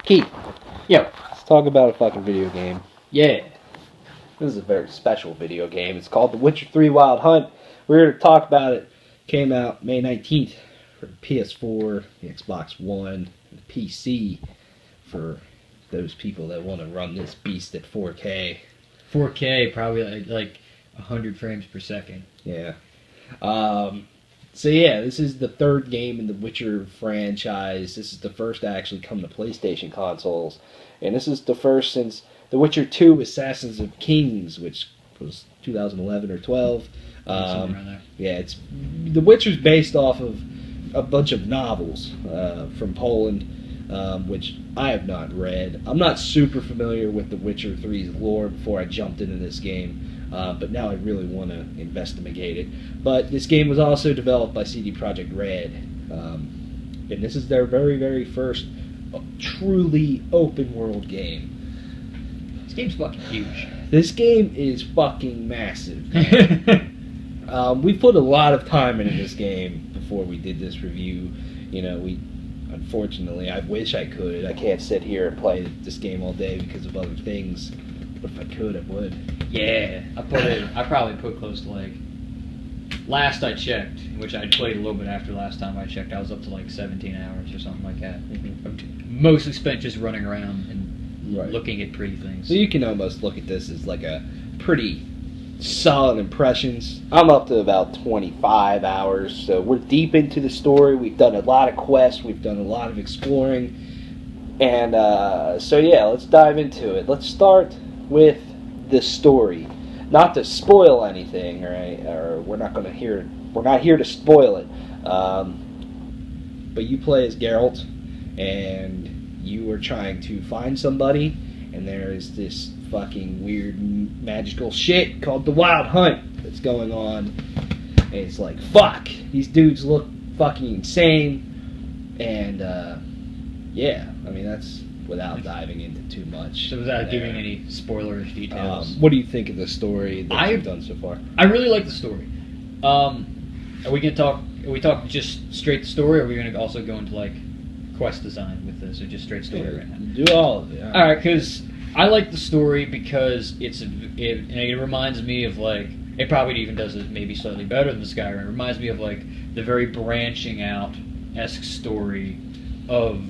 Keith, Yo. let's talk about a fucking video game. Yeah. This is a very special video game. It's called The Witcher 3 Wild Hunt. We're here to talk about it. Came out May 19th for PS4, the Xbox One, and the PC for those people that want to run this beast at 4K. 4K, probably like 100 frames per second. Yeah. So yeah, this is the third game in the Witcher franchise. This is the first to actually come to PlayStation consoles. And this is the first since The Witcher 2 Assassins of Kings, which was 2011 or 12. Yeah, it's The Witcher's based off of a bunch of novels from Poland, which I have not read. I'm not super familiar with The Witcher 3's lore before I jumped into this game. But now I really want to investigate it. But this game was also developed by CD Projekt Red. And this is their very, very first truly open world game. This game's fucking huge. This game is fucking massive. We put a lot of time into this game before we did this review. You know, unfortunately, I wish I could. I can't sit here and play this game all day because of other things. But if I could, I would. Yeah, I probably put close to like, last I checked, which I'd played a little bit after last time I checked, I was up to like 17 hours or something like that. Mm-hmm. Mostly spent just running around and looking at pretty things. So you can almost look at this as like a pretty solid impressions. I'm up to about 25 hours, so we're deep into the story. We've done a lot of quests, we've done a lot of exploring, and so yeah, let's dive into it. Let's start with the story. Not to spoil anything, right? Or we're not here to spoil it. But you play as Geralt, and you are trying to find somebody, and there is this fucking weird magical shit called the Wild Hunt that's going on. And it's like, fuck, these dudes look fucking insane. And yeah, I mean, that's without diving into too much. So without giving any spoilerish details. What do you think of the story that you've done so far? I really like the story. Are we talk just straight the story, or are we gonna also go into like quest design with this, or just straight story right now? Do all of it. Yeah. Alright, because I like the story because it reminds me of like, it probably even does it maybe slightly better than Skyrim. It reminds me of like the very branching out-esque story of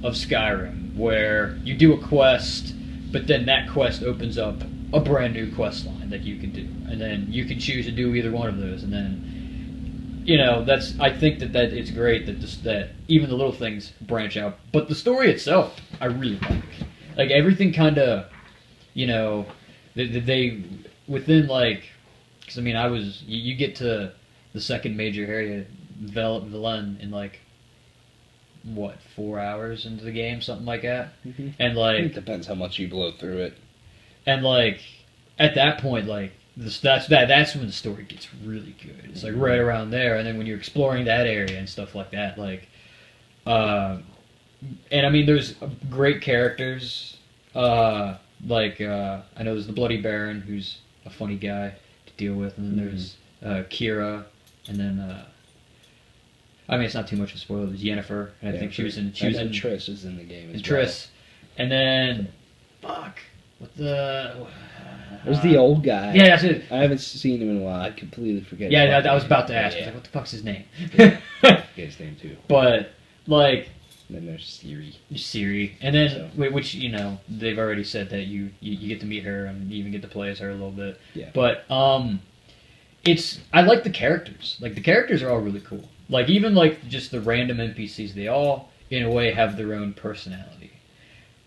Skyrim, where you do a quest, but then that quest opens up a brand new quest line that you can do, and then you can choose to do either one of those, and then, you know, I think that it's great that even the little things branch out, but the story itself I really like everything kind of, you know, they within like, because I mean you get to the second major area, Velen, in like, what, 4 hours into the game, something like that. Mm-hmm. And like, it depends how much you blow through it. And like, at that point, like, that's when the story gets really good. It's like right around there, and then when you're exploring that area and stuff like that, like, and I mean, there's great characters. I know there's the Bloody Baron, who's a funny guy to deal with, and then there's Kira, and then. I mean, it's not too much of a spoiler. There's Yennefer, and I think she was in Triss is in the game as well. Triss, and then fuck, what the? There's the old guy. Yeah, that's it. I haven't seen him in a while. I completely forget. Yeah, I was about to ask. Yeah. I was like, what the fuck's his name? I forget his name too. But like, And then there's Siri, and then So- which they've already said that you get to meet her and you even get to play as her a little bit. Yeah. But I like the characters. Like the characters are all really cool. Like even like just the random NPCs, they all in a way have their own personality.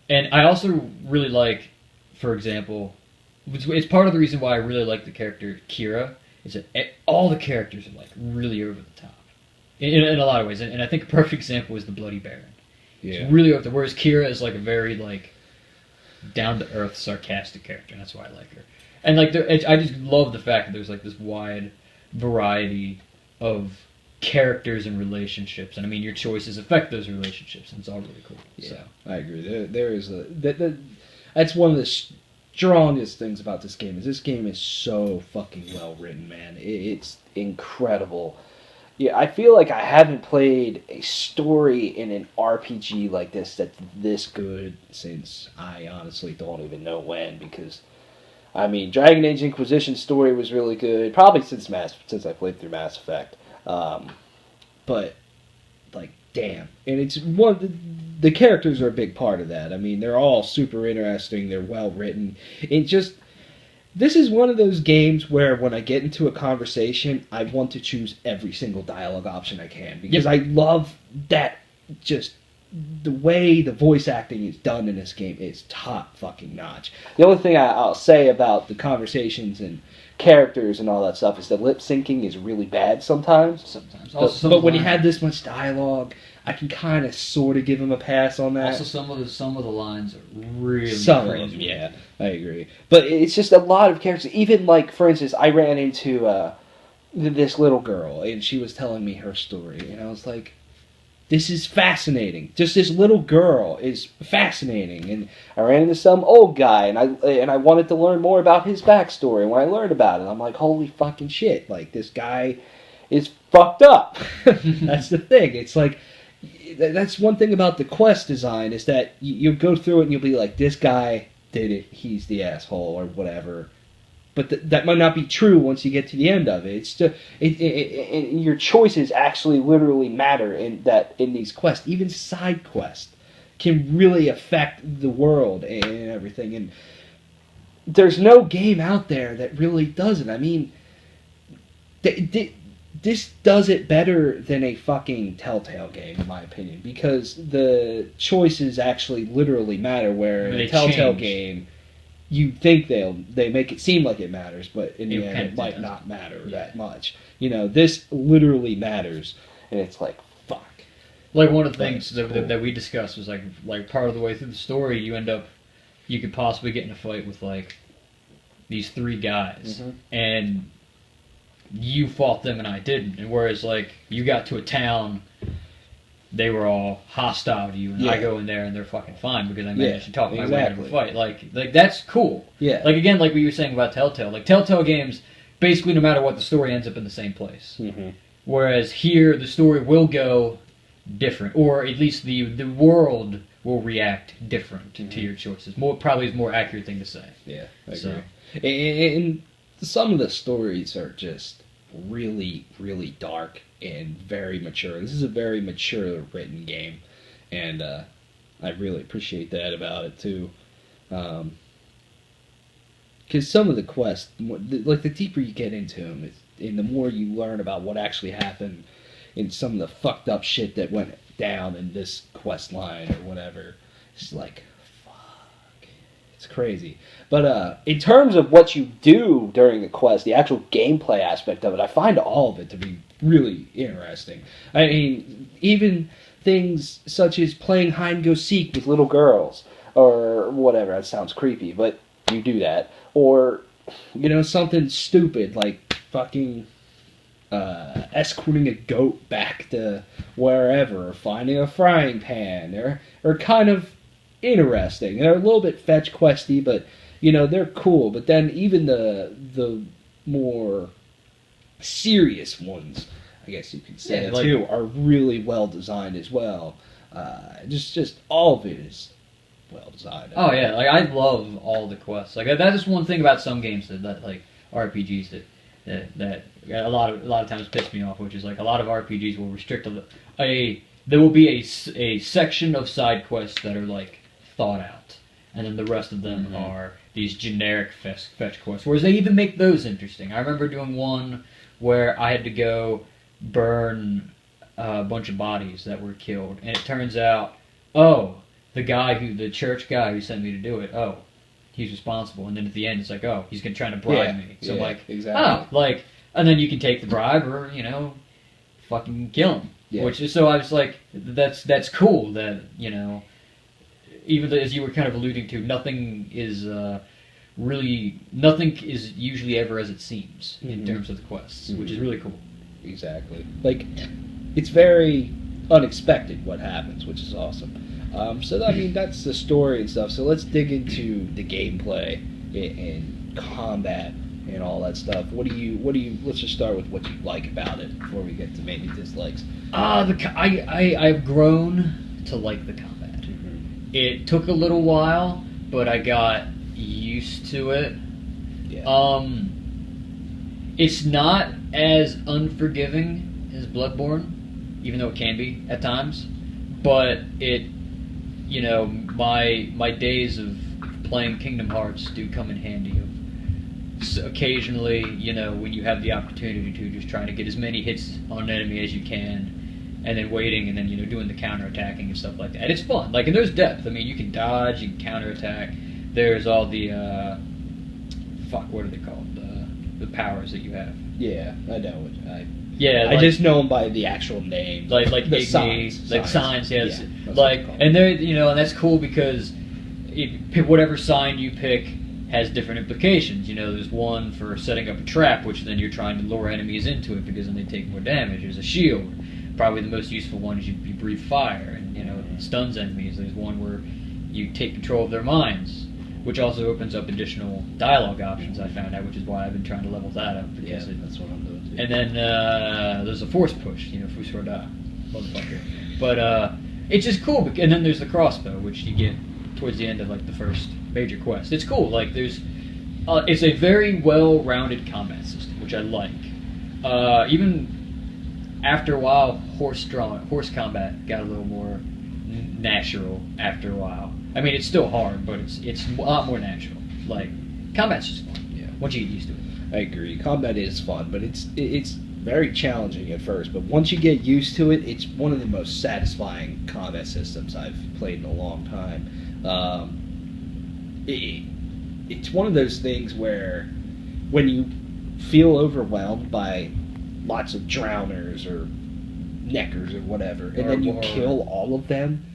And I also really like, for example, it's part of the reason why I really like the character Kira is that all the characters are like really over the top in a lot of ways. And I think a perfect example is the Bloody Baron. Yeah. It's really over the, whereas Kira is like a very like down to earth, sarcastic character, and that's why I like her. And like I just love the fact that there's like this wide variety of characters and relationships, and I mean your choices affect those relationships, and it's all really cool. Yeah, So. I agree. There is that's one of the strongest things about this game is this game is so fucking well written, man. It's incredible. Yeah, I feel like I haven't played a story in an RPG like this that's this good since I honestly don't even know when, because I mean Dragon Age Inquisition story was really good, probably since I played through Mass Effect. But like damn, and it's the characters are a big part of that. I mean, they're all super interesting, they're well written. This is one of those games where when I get into a conversation, I want to choose every single dialogue option I can, because I love that, just the way the voice acting is done in this game is top fucking notch. The only thing I'll say about the conversations and characters and all that stuff is that lip syncing is really bad sometimes. But when you have this much dialogue, I can kind of sort of give him a pass on that. Also, some of the lines are really some crazy. of them, yeah, I agree. But it's just a lot of characters. Even like, for instance, I ran into this little girl, and she was telling me her story, and I was like, this is fascinating. Just this little girl is fascinating. And I ran into some old guy, and I wanted to learn more about his backstory. And when I learned about it, I'm like, holy fucking shit! Like, this guy is fucked up. That's the thing. It's like, that's one thing about the quest design is that you'll go through it and you'll be like, this guy did it. He's the asshole or whatever. But that might not be true once you get to the end of it. It's just, your choices actually literally matter in these quests. Even side quests can really affect the world and everything. And there's no game out there that really does it. I mean, this does it better than a fucking Telltale game, in my opinion, because the choices actually literally matter. Where in a Telltale game, you think they make it seem like it matters, but in the end it might not matter that much. This literally matters, and it's like, fuck. Like one of the things that we discussed was like part of the way through the story, you could possibly get in a fight with like these three guys, and you fought them and I didn't. And whereas like you got to a town, they were all hostile to you, and I go in there and they're fucking fine because I managed to talk my way out of a fight. Like that's cool. Yeah. Like again, like what you were saying about Telltale. Like Telltale games, basically no matter what, the story ends up in the same place. Mm-hmm. Whereas here, the story will go different, or at least the world will react different to your choices. Probably is a more accurate thing to say. Yeah, I agree. And some of the stories are just really, really dark and very mature. This is a very mature written game, and I really appreciate that about it too. Because some of the quests, like the deeper you get into them, and the more you learn about what actually happened in some of the fucked up shit that went down in this quest line or whatever, it's like, fuck, it's crazy. But in terms of what you do during the quest, the actual gameplay aspect of it, I find all of it to be really interesting. I mean, even things such as playing hide-and-go-seek with little girls, or whatever, that sounds creepy, but you do that. Or, something stupid like fucking escorting a goat back to wherever, or finding a frying pan. They're kind of interesting. They're a little bit fetch questy, but they're cool. But then even the more serious ones, I guess you could say, too, are really well designed as well. Just all of it is well designed. Oh yeah, like I love all the quests. Like that is one thing about some games that like RPGs that a lot of times piss me off, which is like a lot of RPGs will restrict a there will be a section of side quests that are like thought out, and then the rest of them are these generic fetch quests. Whereas they even make those interesting. I remember doing one where I had to go burn a bunch of bodies that were killed, and it turns out, the church guy who sent me to do it, he's responsible. And then at the end, it's like, he's trying to bribe me. So I'm like, exactly. and then you can take the bribe or fucking kill him. Yeah. So I was like, that's cool that even though, as you were kind of alluding to, nothing is usually ever as it seems in terms of the quests, which is really cool. Exactly. Like, it's very unexpected what happens, which is awesome. So I mean, that's the story and stuff. So let's dig into the gameplay and combat and all that stuff. Let's just start with what you like about it before we get to maybe dislikes. I've grown to like the combat. It took a little while, but I got used to it. Yeah. It's not as unforgiving as Bloodborne, even though it can be at times. But my days of playing Kingdom Hearts do come in handy. So occasionally, when you have the opportunity to just trying to get as many hits on an enemy as you can, and then waiting, and then doing the counterattacking and stuff like that. It's fun. Like, and there's depth. I mean, you can dodge, you can counterattack. There's all the what are they called? The powers that you have. Yeah, I know. I just know them by the actual name. Like the signs. Signs. Yes. Yeah, like, and they're and that's cool because whatever sign you pick has different implications. There's one for setting up a trap, which then you're trying to lure enemies into it because then they take more damage. There's a shield. Probably the most useful one is you breathe fire and it stuns enemies. There's one where you take control of their minds, which also opens up additional dialogue options. I found out, which is why I've been trying to level that up. That's what I'm doing too. And then there's a force push, Fusorda, motherfucker. But it's just cool. And then there's the crossbow, which you get towards the end of like the first major quest. It's cool. Like it's a very well-rounded combat system, which I like. Even after a while, horse combat got a little more natural after a while. I mean, it's still hard, but it's a lot more natural. Like, combat's just fun. Yeah. Once you get used to it. I agree. Combat is fun, but it's very challenging at first. But once you get used to it, it's one of the most satisfying combat systems I've played in a long time. It's one of those things where when you feel overwhelmed by lots of drowners or neckers or whatever, and then you kill all of them,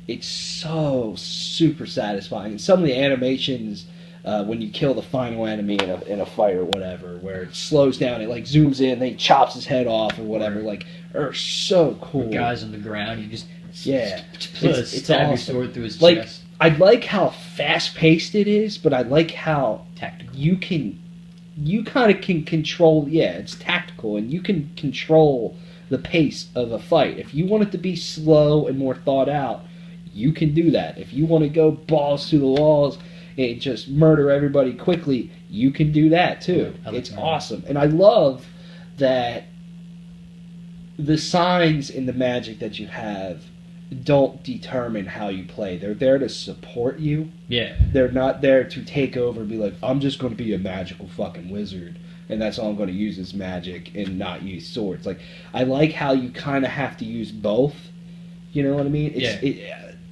it's so super satisfying. And some of the animations when you kill the final enemy in a fight or whatever, where it slows down, it like zooms in, then he chops his head off or whatever, like, are so cool. The guy's on the ground, you just it's stab your awesome. sword through his Like, chest. I like how fast paced it is, but I like how Tactical. You kind of can control. Yeah, it's tactical, and you can control the pace of a fight. If you want it to be slow and more thought out, you can do that. If you want to go balls to the walls and just murder everybody quickly, you can do that too. It's awesome. And I love that the signs in the magic that you have don't determine how you play. They're there to support you. Yeah. They're not there to take over and be like, I'm just going to be a magical fucking wizard, and that's all I'm going to use is magic and not use swords. Like, I like how you kind of have to use both. You know what I mean?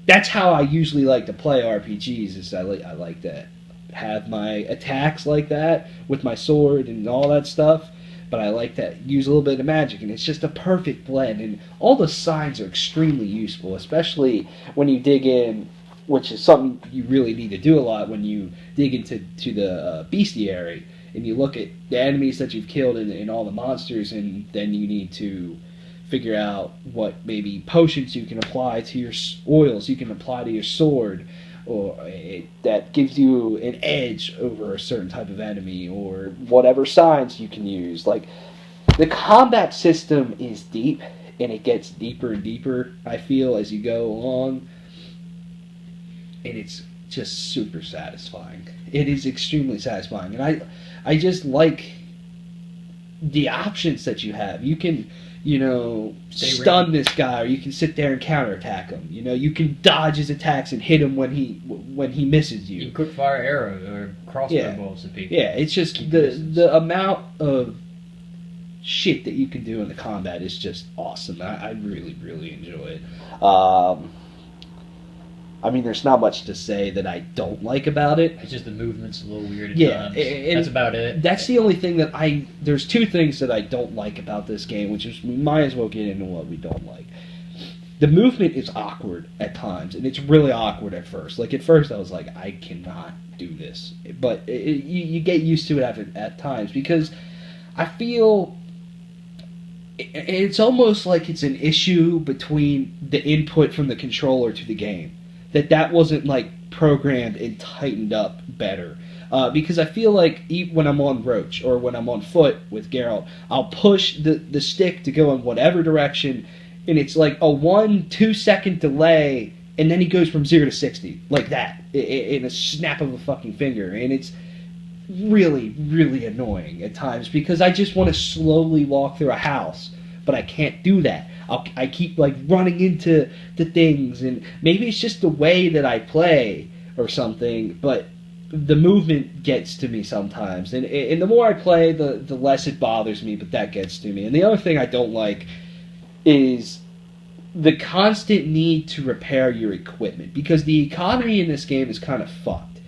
That's how I usually like to play RPGs. Is I like to have my attacks like that with my sword and all that stuff, but I like to use a little bit of magic, and it's just a perfect blend. And all the signs are extremely useful, especially when you dig in, which is something you really need to do a lot when you dig into the bestiary, and you look at the enemies that you've killed and all the monsters, and then you need to figure out what maybe potions you can apply to your oils you can apply to your sword, or that gives you an edge over a certain type of enemy, or whatever signs you can use. Like, the combat system is deep, and it gets deeper and deeper, I feel, as you go along, and it's just super satisfying. It is extremely satisfying, and I just like the options that you have. You can stun this guy, or you can sit there and counterattack him. You can dodge his attacks and hit him when he misses you. You can quick fire arrows or crossbow bolts at people. Yeah, it's just the amount of shit that you can do in the combat is just awesome. I really, really enjoy it. There's not much to say that I don't like about it. It's just the movement's a little weird at times. That's about it. That's the only thing that there's two things that I don't like about this game, which is we might as well get into what we don't like. The movement is awkward at times, and it's really awkward at first. Like, at first I was like, I cannot do this. But you get used to it at times, because I feel it's almost like it's an issue between the input from the controller to the game. That wasn't, programmed and tightened up better. Because I feel like when I'm on Roach or when I'm on foot with Geralt, I'll push the stick to go in whatever direction, and it's like a 1-2 second delay, and then he goes from 0 to 60, like that, in a snap of a fucking finger. And it's really, really annoying at times, because I just want to slowly walk through a house, but I can't do that. I keep running into the things, and maybe it's just the way that I play or something, but the movement gets to me sometimes, and the more I play, the less it bothers me, but that gets to me. And the other thing I don't like is the constant need to repair your equipment, because the economy in this game is kind of fucked.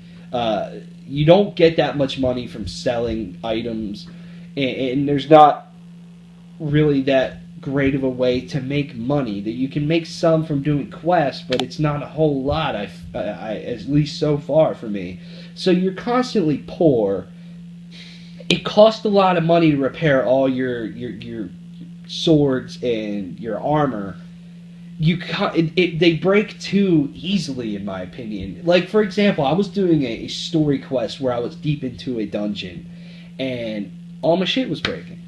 You don't get that much money from selling items, and there's not really that great of a way to make money. That you can make some from doing quests, but it's not a whole lot, at least so far for me. So you're constantly poor. It costs a lot of money to repair all your swords and your armor. They break too easily, in my opinion. Like, for example, I was doing a story quest where I was deep into a dungeon, and all my shit was breaking.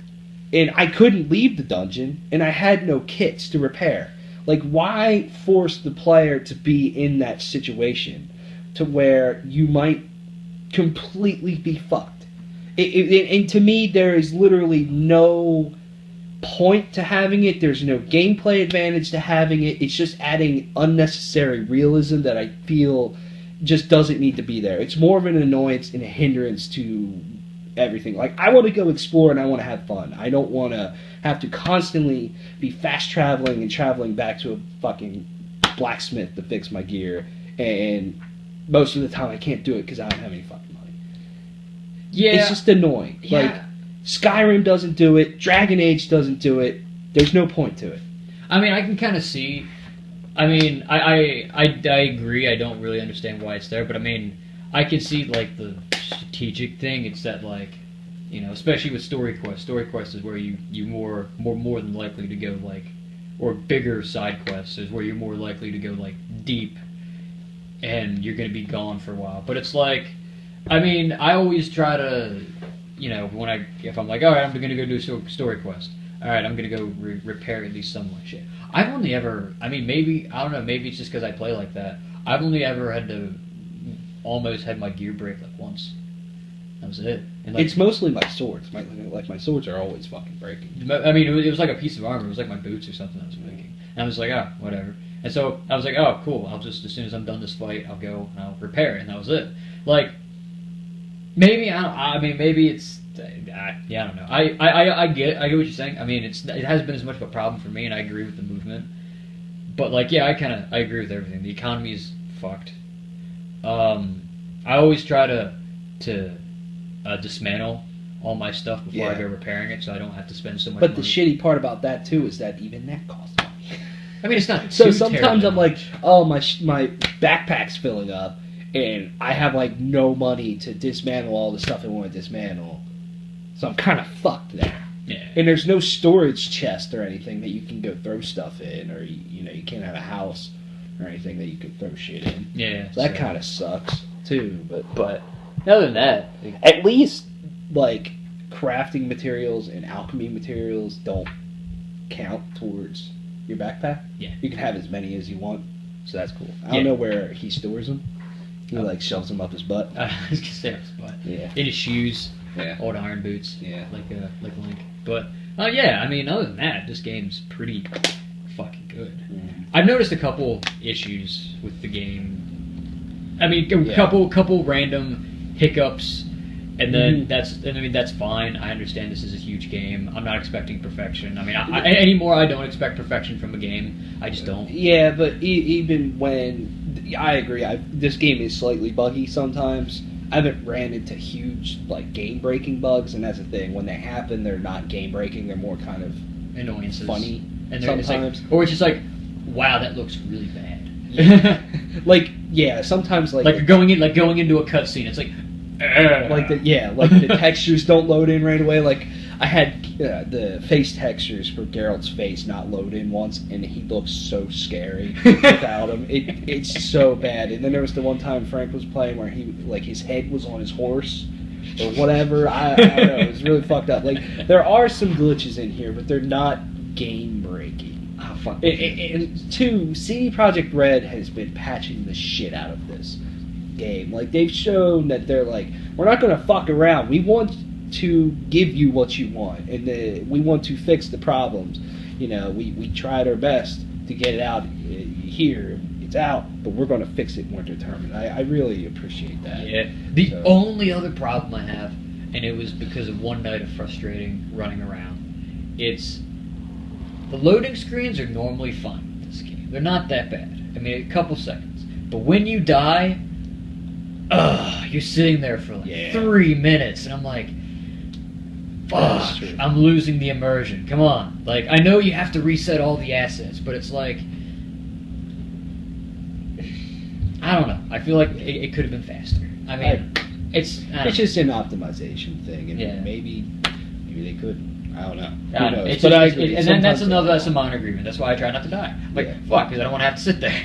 And I couldn't leave the dungeon, and I had no kits to repair. Like, why force the player to be in that situation to where you might completely be fucked? And to me, there is literally no point to having it. There's no gameplay advantage to having it. It's just adding unnecessary realism that I feel just doesn't need to be there. It's more of an annoyance and a hindrance to everything. Like, I want to go explore and I want to have fun. I don't want to have to constantly be fast traveling and traveling back to a fucking blacksmith to fix my gear, and most of the time I can't do it because I don't have any fucking money. Yeah, it's just annoying. Yeah. Like, Skyrim doesn't do it, Dragon Age doesn't do it. There's no point to it. I mean, I can kind of see. I mean, I agree. I don't really understand why it's there, but I mean, I can see the strategic thing. It's that especially with story quests. Story quests is where you more than likely to go or bigger side quests is where you're more likely to go deep, and you're going to be gone for a while. But it's I mean, I always try to, if I'm all right, I'm going to go do a story quest. All right, I'm going to go repair at least some of my shit. I've only ever, maybe, I don't know, maybe it's just because I play like that. I've only ever had to almost had my gear break once. That was it. And it's mostly my swords. My swords are always fucking breaking. I mean, it was like a piece of armor. It was like my boots or something that was breaking. And I was like, oh, whatever. And so I was like, oh, cool. I'll just, as soon as I'm done this fight, I'll go and I'll repair it. And that was it. Maybe, maybe it's, I don't know. I get what you're saying. I mean, it hasn't been as much of a problem for me, and I agree with the movement. But I agree with everything. The economy is fucked. I always try to dismantle all my stuff before I go repairing it, so I don't have to spend so much money. But the shitty part about that too is that even that costs money. I mean, it's not. So sometimes I'm like, oh, my backpack's filling up, and I have no money to dismantle all the stuff I want to dismantle, so I'm kind of fucked there. Yeah. And there's no storage chest or anything that you can go throw stuff in, or you can't have a house or anything that you could throw shit in. Yeah. So that kind of sucks too. But other than that, at least crafting materials and alchemy materials don't count towards your backpack. Yeah. You can have as many as you want, so that's cool. I don't know where he stores them. He shoves them up his butt. I was gonna say up his butt. Yeah. In his shoes. Yeah. Old iron boots. Yeah. Like Link. But yeah, I mean, other than that, this game's pretty fucking good. I've noticed a couple issues with the game. I mean, a couple random hiccups, and then that's fine. I understand this is a huge game. I'm not expecting perfection. I mean, anymore, I don't expect perfection from a game. I just don't. Yeah, but even when I agree, this game is slightly buggy sometimes. I haven't ran into huge like game-breaking bugs, and that's the thing. When they happen, they're not game-breaking. They're more kind of annoyances, funny. And sometimes, or it's just like, wow, that looks really bad. Like sometimes like going into a cutscene, it's like the textures don't load in right away. Like I had the face textures for Geralt's face not load in once, and he looks so scary without him. It's so bad. And then there was the one time Frank was playing where he his head was on his horse or whatever. I don't know. It was really fucked up. Like there are some glitches in here, but they're not game breaking. Oh, fuck. And two, CD Projekt Red has been patching the shit out of this game. Like they've shown that they're like, we're not going to fuck around. We want to give you what you want, and we want to fix the problems. You know, we tried our best to get it out here. It's out, but we're going to fix it more determined. I really appreciate that. Yeah. The only other problem I have, and it was because of one night of frustrating running around, it's the loading screens are normally fine in this game. They're not that bad. I mean, a couple seconds. But when you die, you're sitting there for like 3 minutes, and I'm like, fuck, I'm losing the immersion. Come on. Like, I know you have to reset all the assets, but it's like, I don't know. I feel like it could have been faster. I mean, it's just an optimization thing, and maybe they could. I don't know. Who knows? But I agree. And then that's a minor agreement. That's why I try not to die. Like, fuck, because I don't want to have to sit there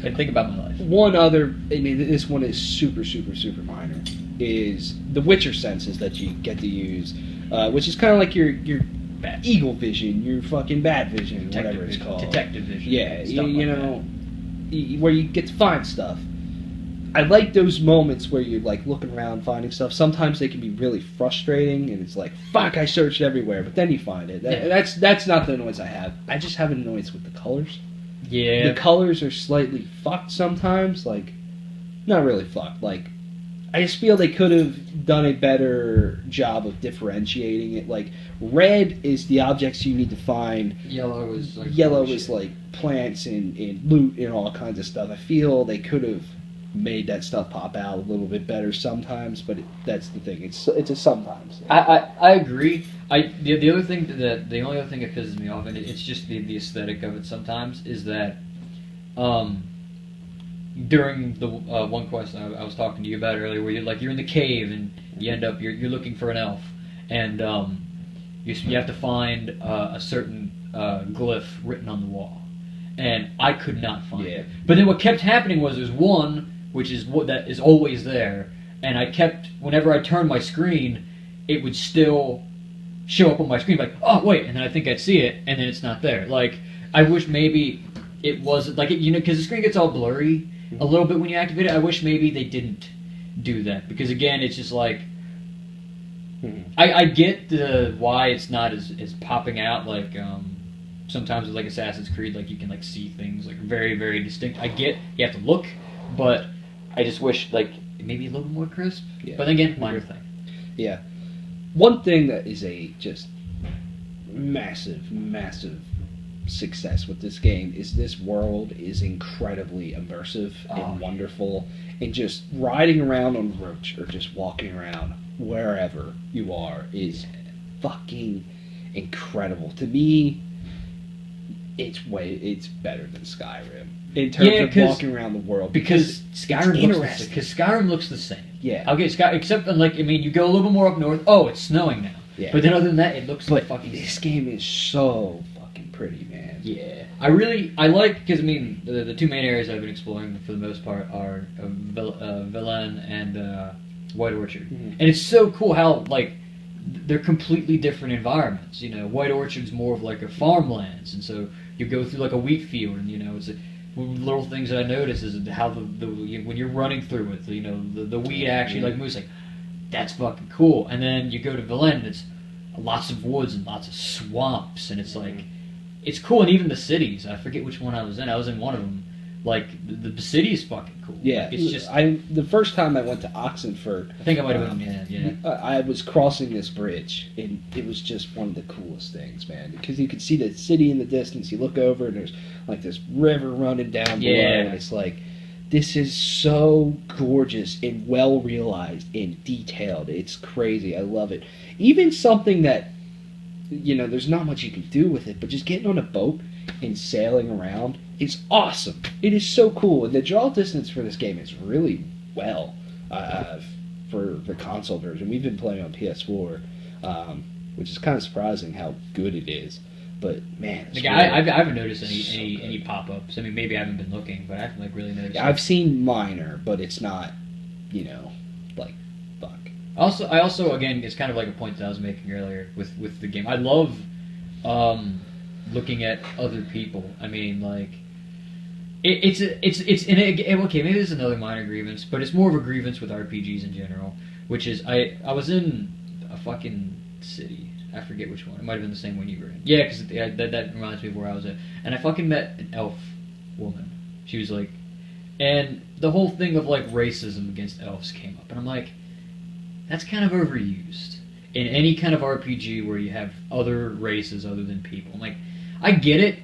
and think about my life. One other, I mean, this one is super, super, super minor, is the Witcher senses that you get to use, which is kind of like your eagle vision, your fucking bat vision, whatever it's called. Detective vision. Yeah, you know, where you get to find stuff. I like those moments where you're like looking around finding stuff. Sometimes they can be really frustrating, and it's like, fuck, I searched everywhere, but then you find it. That's not the annoyance I have. I just have an annoyance with the colors. Yeah. The colors are slightly fucked sometimes. Like, not really fucked. Like, I just feel they could have done a better job of differentiating it. Like, red is the objects you need to find. Yellow is like plants and loot and all kinds of stuff. I feel they could have made that stuff pop out a little bit better sometimes, but that's the thing. It's a sometimes. I agree. The only other thing that pisses me off, and it's just the aesthetic of it sometimes, is that during the one quest I was talking to you about earlier, where you're in the cave and you end up you're looking for an elf, and you have to find a certain glyph written on the wall, and I could not find it. But then what kept happening was there's one which is what that is always there, and I kept, whenever I turned my screen, it would still show up on my screen, like, oh wait, and then I think I'd see it, and then it's not there. Like, I wish maybe it wasn't like it, because the screen gets all blurry a little bit when you activate it. I wish maybe they didn't do that, because again, it's just like, I get why it's not as popping out like sometimes with like Assassin's Creed, like you can like see things like very, very distinct. I get you have to look, but I just wish like maybe a little more crisp. Yeah. But again, minor thing. Yeah. One thing that is a just massive, massive success with this game is this world is incredibly immersive and wonderful, and just riding around on Roach or just walking around wherever you are is fucking incredible. To me, it's better than Skyrim in terms of walking around the world, because Skyrim looks the same. Yeah. Okay, except like, I mean, you go a little bit more up north. Oh, it's snowing now. Yeah. But then other than that, it looks like fucking. This game is so fucking pretty, man. Yeah. I like, because I mean the two main areas I've been exploring for the most part are Villain and White Orchard, and it's so cool how like they're completely different environments. You know, White Orchard's more of like a farmlands, and so you go through like a wheat field, and you know it's little things that I notice is how when you're running through it, you know, the weed actually like moves like, that's fucking cool. And then you go to Villain, and it's lots of woods and lots of swamps, and it's like, it's cool. And even the cities, I forget which one I was in. I was in one of them. Like, the city is fucking cool. Yeah, like, it's just. the first time I went to Oxenford, I think I might have been. Yeah. I was crossing this bridge, and it was just one of the coolest things, man. Because you could see the city in the distance. You look over, and there's like this river running down below, and it's like, this is so gorgeous and well realized and detailed. It's crazy. I love it. Even something that, there's not much you can do with it, but just getting on a boat and sailing around is awesome. It is so cool. And the draw distance for this game is really well for the console version. We've been playing on PS4, which is kind of surprising how good it is. But man, like, I haven't noticed any pop-ups. I mean, maybe I haven't been looking, but I haven't really noticed. Yeah, I've seen minor, but it's not, like, fuck. I also again, it's kind of like a point that I was making earlier with the game. I love looking at other people. I mean, like, okay, maybe there's another minor grievance, but it's more of a grievance with RPGs in general, which is I was in a fucking city. I forget which one. It might have been the same one you were in. Yeah, because that reminds me of where I was at. And I fucking met an elf woman. She was like, and the whole thing of like racism against elves came up, and I'm like, that's kind of overused in any kind of RPG where you have other races other than people. I'm like, I get it.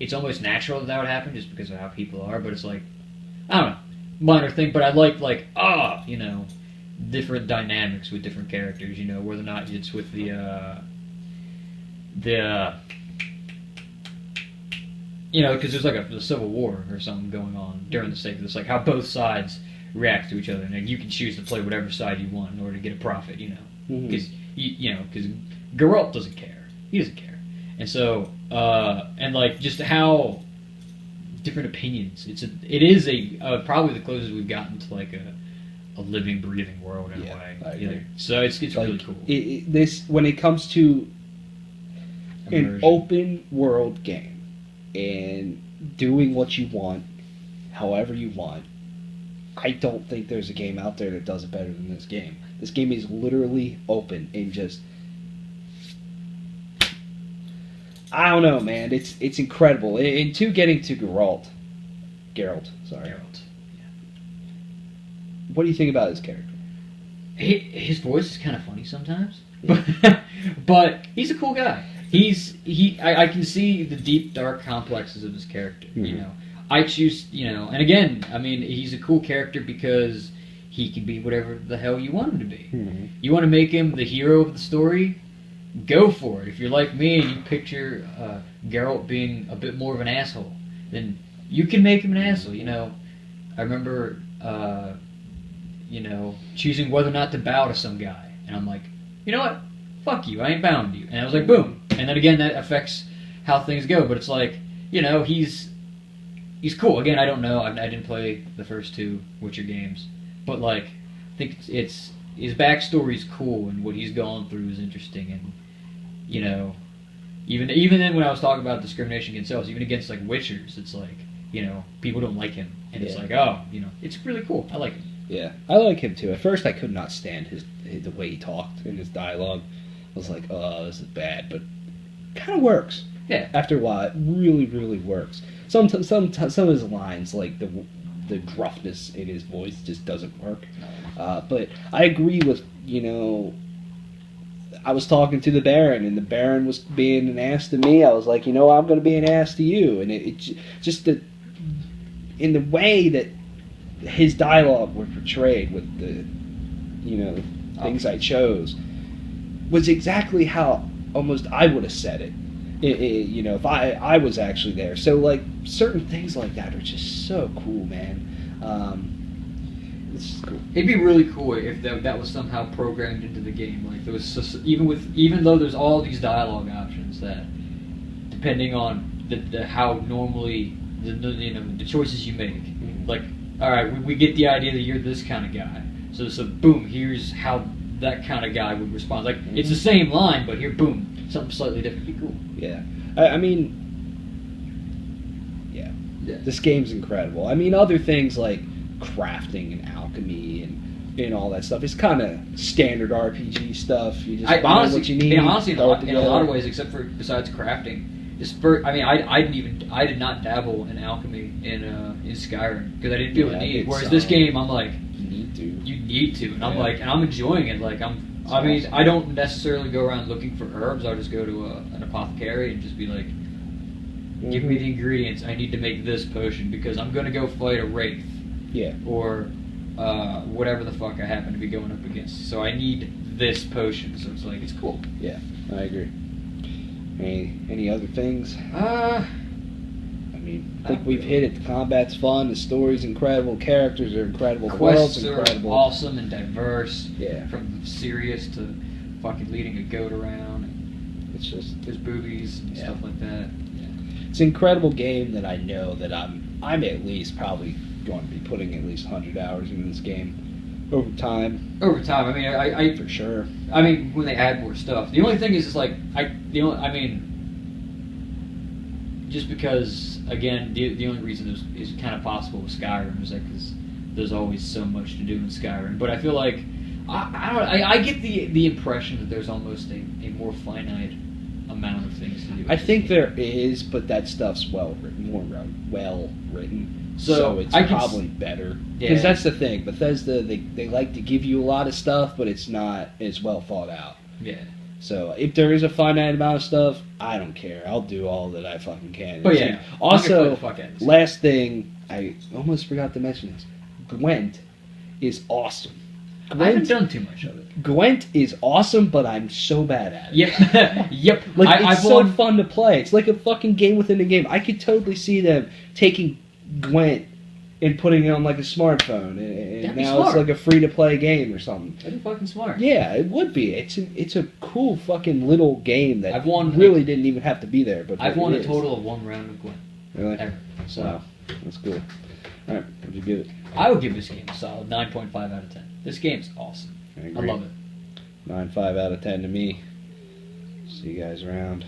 It's almost natural that would happen just because of how people are, but it's like, I don't know, minor thing. But I like different dynamics with different characters. Whether or not it's with the because there's like a civil war or something going on during the sake of this, like how both sides react to each other, and you can choose to play whatever side you want in order to get a profit. Because because Geralt doesn't care. He doesn't care, and so and like just how different opinions. It is probably the closest we've gotten to like a living, breathing world in a way. So it's like, really cool. This when it comes to Immersion. An open world game and doing what you want, however you want. I don't think there's a game out there that does it better than this game. This game is literally open and just, I don't know, man. It's incredible. And getting to Geralt. What do you think about his character? His voice is kind of funny sometimes, but he's a cool guy. I can see the deep, dark complexes of his character. Mm-hmm. I choose, and again, I mean, he's a cool character because he can be whatever the hell you want him to be. Mm-hmm. You want to make him the hero of the story? Go for it. If you're like me and you picture Geralt being a bit more of an asshole, then you can make him an asshole. I remember, choosing whether or not to bow to some guy, and I'm like, you know what? Fuck you. I ain't bowing to you. And I was like, boom. And then again, that affects how things go. But it's like, he's cool. Again, I don't know. I didn't play the first two Witcher games, but like, I think it's his backstory's cool and what he's gone through is interesting. And even then when I was talking about discrimination against elves, even against like Witchers, it's like people don't like him, and it's like it's really cool. I like him. Yeah, I like him too. At first, I could not stand the way he talked in his dialogue. I was like, oh, this is bad, but it kind of works. Yeah. After a while, it really, really works. Some of his lines, like the gruffness in his voice, just doesn't work. But I agree with I was talking to the Baron, and the Baron was being an ass to me. I was like, I'm going to be an ass to you, and it just in the way that his dialogue were portrayed with the things I chose was exactly how almost I would have said it. If I was actually there. So like certain things like that are just so cool, man. It's just cool. It'd be really cool if that was somehow programmed into the game. Like there was even though there's all these dialogue options that, depending on how normally the choices you make, like, all right, we get the idea that you're this kind of guy. So boom, here's how that kind of guy would respond. Like, it's the same line, but here, boom, something slightly different. Be cool. Yeah. I mean, this game's incredible. I mean, other things like crafting and alchemy and and all that stuff. It's kind of standard RPG stuff. You just I buy honestly, what you need. in a throw it lot together. of ways, except for besides crafting. I did not dabble in alchemy in Skyrim because I didn't feel the need. Whereas this game, I'm like, you need to, and I'm like, and I'm enjoying it. Like I don't necessarily go around looking for herbs. I'll just go to an apothecary and just be like, give me the ingredients. I need to make this potion because I'm gonna go fight a wraith. Yeah. Or whatever the fuck I happen to be going up against. So I need this potion. So it's like, it's cool. Yeah, I agree. Any other things? I think we've hit it. The combat's fun. The story's incredible. Characters are incredible. The world's Quests are incredible. awesome and diverse. Yeah. From serious to fucking leading a goat around. And It's just there's boobies and stuff like that. Yeah. it's an incredible game that I know that I'm at least probably going to be putting at least 100 hours into this game over time. Over time, I mean, I For sure. I mean, when they add more stuff. The only thing is like, just because, again, the only reason is kind of possible with Skyrim is like because there's always so much to do in Skyrim. But I feel like I get the impression that there's almost a more finite amount of things to do. I think there is, but that stuff's well written, more well written. So it's probably better. Because that's the thing. Bethesda, they like to give you a lot of stuff, but it's not as well thought out. Yeah. So if there is a finite amount of stuff, I don't care. I'll do all that I fucking can. But yeah. Also, last thing, I almost forgot to mention this. Gwent is awesome. I haven't done too much of it. Gwent is awesome, but I'm so bad at it. Yep. Yep. Like, it's so fun to play. It's like a fucking game within a game. I could totally see them taking Gwent and putting it on like a smartphone, and now it's like a free-to-play game or something. That'd be fucking smart. Yeah, it would be. It's a cool fucking little game that didn't even have to be there. But I've won a total of 1 round of Gwent. Really? Ever. So wow, that's cool. All right, what'd you give it? I would give this game a solid 9.5 out of 10. This game's awesome. I love it. 9.5 out of 10 to me. See you guys around.